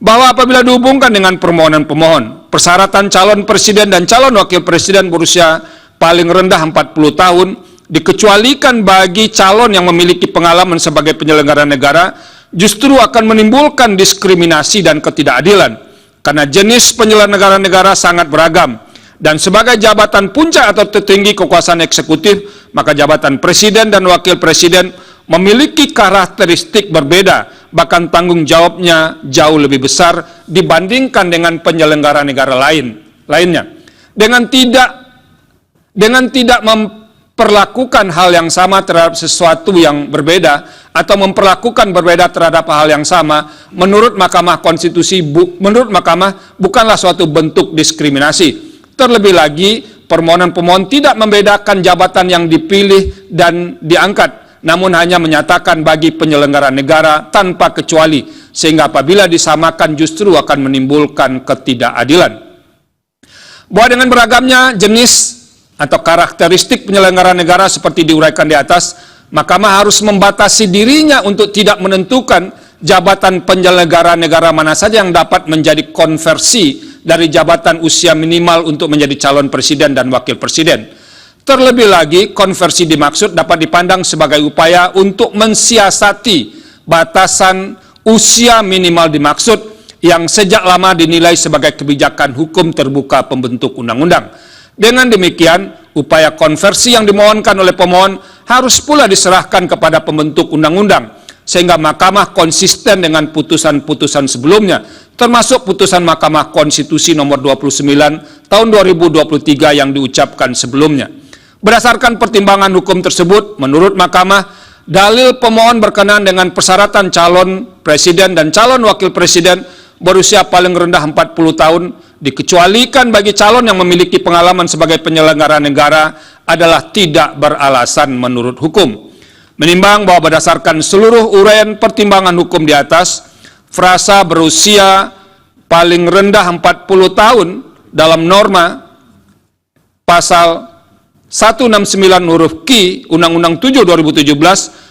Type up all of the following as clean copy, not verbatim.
bahwa apabila dihubungkan dengan permohonan pemohon, persyaratan calon presiden dan calon wakil presiden berusia paling rendah 40 tahun dikecualikan bagi calon yang memiliki pengalaman sebagai penyelenggara negara, justru akan menimbulkan diskriminasi dan ketidakadilan, karena jenis penyelenggara negara sangat beragam. Dan sebagai jabatan puncak atau tertinggi kekuasaan eksekutif, maka jabatan presiden dan wakil presiden memiliki karakteristik berbeda, bahkan tanggung jawabnya jauh lebih besar dibandingkan dengan penyelenggara negara lainnya. Dengan tidak memperlakukan hal yang sama terhadap sesuatu yang berbeda, atau memperlakukan berbeda terhadap hal yang sama, menurut Mahkamah Konstitusi, menurut Mahkamah bukanlah suatu bentuk diskriminasi. Terlebih lagi, permohonan pemohon tidak membedakan jabatan yang dipilih dan diangkat, namun hanya menyatakan bagi penyelenggara negara tanpa kecuali, sehingga apabila disamakan justru akan menimbulkan ketidakadilan. Bahwa dengan beragamnya jenis atau karakteristik penyelenggara negara seperti diuraikan di atas, Mahkamah harus membatasi dirinya untuk tidak menentukan jabatan penyelenggara negara mana saja yang dapat menjadi konversi dari jabatan usia minimal untuk menjadi calon presiden dan wakil presiden. Terlebih lagi, konversi dimaksud dapat dipandang sebagai upaya untuk mensiasati batasan usia minimal dimaksud yang sejak lama dinilai sebagai kebijakan hukum terbuka pembentuk undang-undang. Dengan demikian, upaya konversi yang dimohonkan oleh pemohon harus pula diserahkan kepada pembentuk undang-undang, sehingga Mahkamah konsisten dengan putusan-putusan sebelumnya, termasuk putusan Mahkamah Konstitusi nomor 29 tahun 2023 yang diucapkan sebelumnya. Berdasarkan pertimbangan hukum tersebut, menurut Mahkamah, dalil pemohon berkenaan dengan persyaratan calon presiden dan calon wakil presiden berusia paling rendah 40 tahun dikecualikan bagi calon yang memiliki pengalaman sebagai penyelenggara negara adalah tidak beralasan menurut hukum. Menimbang bahwa berdasarkan seluruh uraian pertimbangan hukum di atas, frasa berusia paling rendah 40 tahun dalam norma pasal 169 huruf Q Undang-Undang 7 2017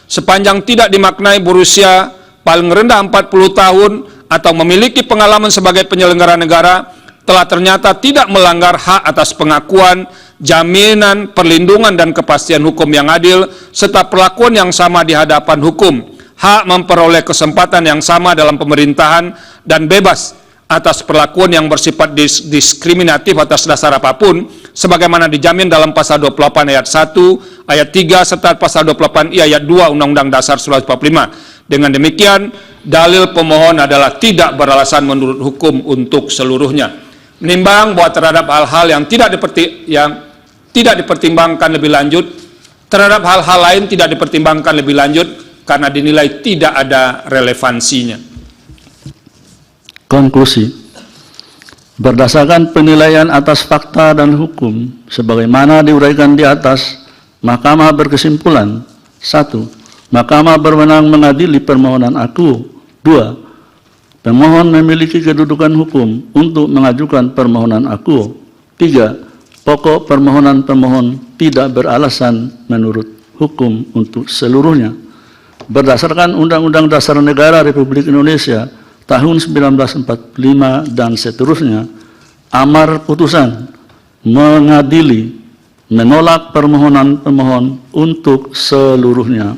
sepanjang tidak dimaknai berusia paling rendah 40 tahun atau memiliki pengalaman sebagai penyelenggara negara telah ternyata tidak melanggar hak atas pengakuan, jaminan, perlindungan, dan kepastian hukum yang adil, serta perlakuan yang sama di hadapan hukum, hak memperoleh kesempatan yang sama dalam pemerintahan, dan bebas atas perlakuan yang bersifat diskriminatif atas dasar apapun, sebagaimana dijamin dalam pasal 28 ayat 1, ayat 3, serta pasal 28I ayat 2 Undang-Undang Dasar 1945. Dengan demikian, dalil pemohon adalah tidak beralasan menurut hukum untuk seluruhnya. Menimbang bahwa terhadap hal-hal yang tidak dipertimbangkan lebih lanjut, terhadap hal-hal lain tidak dipertimbangkan lebih lanjut karena dinilai tidak ada relevansinya. Konklusi. Berdasarkan penilaian atas fakta dan hukum sebagaimana diuraikan di atas, Mahkamah berkesimpulan: 1. Mahkamah berwenang mengadili permohonan aku. 2. Pemohon memiliki kedudukan hukum untuk mengajukan permohonan aku. 3. Pokok permohonan pemohon tidak beralasan menurut hukum untuk seluruhnya. Berdasarkan Undang-Undang Dasar Negara Republik Indonesia tahun 1945 dan seterusnya, amar putusan mengadili menolak permohonan pemohon untuk seluruhnya.